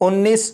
19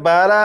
12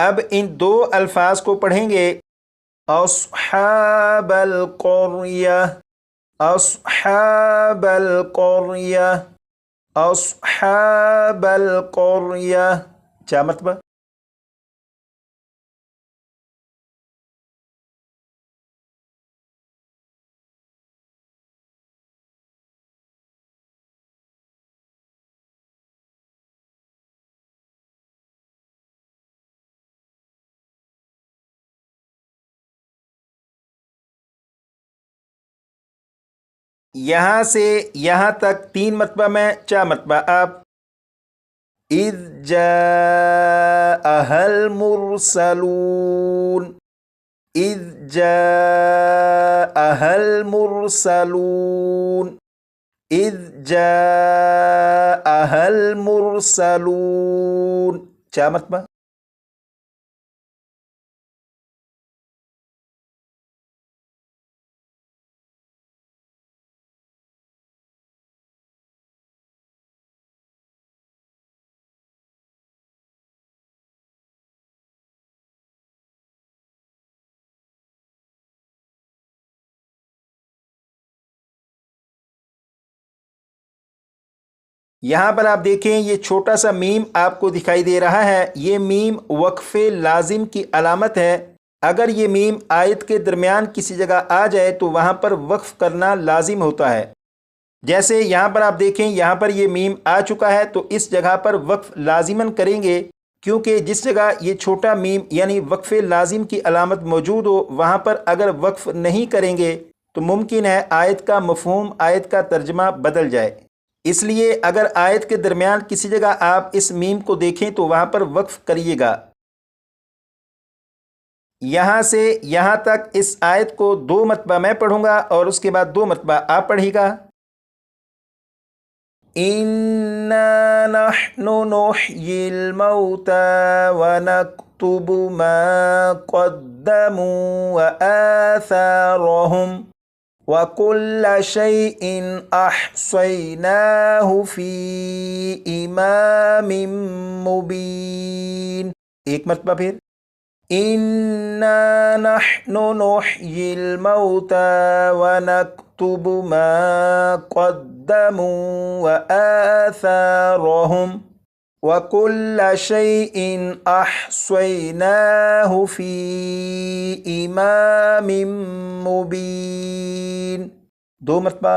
اب ان دو الفاظ کو پڑھیں گے، اصحاب القریہ، اصحاب القریہ، اصحاب القریہ، 4 مرتبہ۔ یہاں سے یہاں تک 3 مرتبہ میں، 4 مرتبہ آپ۔ اذ جاءها المرسلون، اذ جاءها المرسلون، اذ جاءها المرسلون، 4 مرتبہ۔ یہاں پر آپ دیکھیں یہ چھوٹا سا میم آپ کو دکھائی دے رہا ہے، یہ میم وقف لازم کی علامت ہے۔ اگر یہ میم آیت کے درمیان کسی جگہ آ جائے تو وہاں پر وقف کرنا لازم ہوتا ہے۔ جیسے یہاں پر آپ دیکھیں یہاں پر یہ میم آ چکا ہے تو اس جگہ پر وقف لازماً کریں گے، کیونکہ جس جگہ یہ چھوٹا میم یعنی وقف لازم کی علامت موجود ہو وہاں پر اگر وقف نہیں کریں گے تو ممکن ہے آیت کا مفہوم، آیت کا ترجمہ بدل جائے۔ اس لیے اگر آیت کے درمیان کسی جگہ آپ اس میم کو دیکھیں تو وہاں پر وقف کریے گا۔ یہاں سے یہاں تک اس آیت کو 2 مرتبہ میں پڑھوں گا اور اس کے بعد 2 مرتبہ آپ پڑھیے گا۔ اِنَّا نَحْنُ نُحْيِي الْمَوْتَى وَنَكْتُبُ مَا قَدَّمُوا وَآثَارَهُمْ وَكُلَّ شَيْءٍ أَحْصَيْنَاهُ فِي إِمَامٍ مُبِينٍ، 1 مرتبہ پھر۔ إِنَّا نَحْنُ نُحْيِي الْمَوْتَى وَنَكْتُبُ مَا قَدَّمُوا وَآثَارَهُمْ وَكُلَّ شَيْءٍ أَحْصَيْنَاهُ فِي إِمَامٍ مُبِينٍ، 2 مرتبہ۔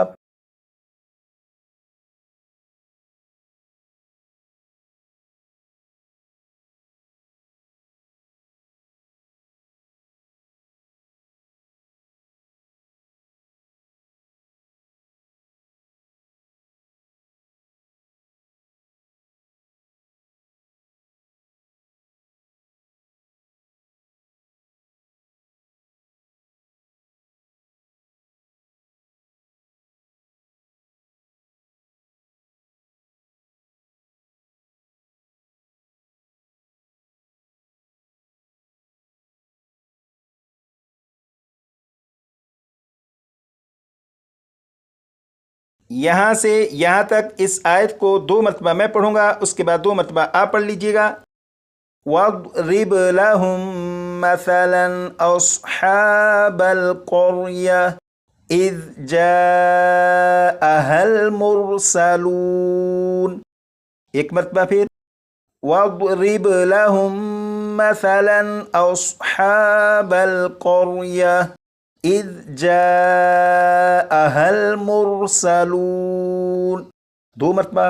یہاں سے یہاں تک اس آیت کو 2 مرتبہ میں پڑھوں گا، اس کے بعد 2 مرتبہ آپ پڑھ لیجئے گا۔ وَاضْرِبْ لَهُم مَّثَلًا أَصْحَابَ الْقَرْيَةِ إِذْ جَاءَهَا الْمُرْسَلُونَ، 1 مرتبہ پھر۔ وَاضْرِبْ لَهُم مَّثَلًا أَصْحَابَ الْقَرْيَةِ إِذْ جَاءَهَا الْمُرْسَلُونَ، 2 مرتبہ۔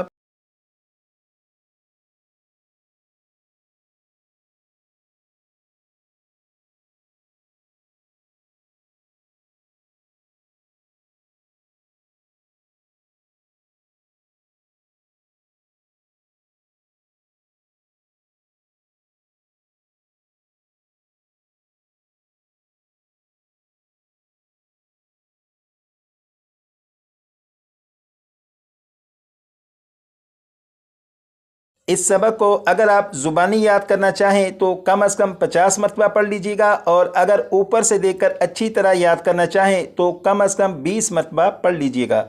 اس سبق کو اگر آپ زبانی یاد کرنا چاہیں تو کم از کم 50 مرتبہ پڑھ لیجیے گا، اور اگر اوپر سے دیکھ کر اچھی طرح یاد کرنا چاہیں تو کم از کم 20 مرتبہ پڑھ لیجیے گا۔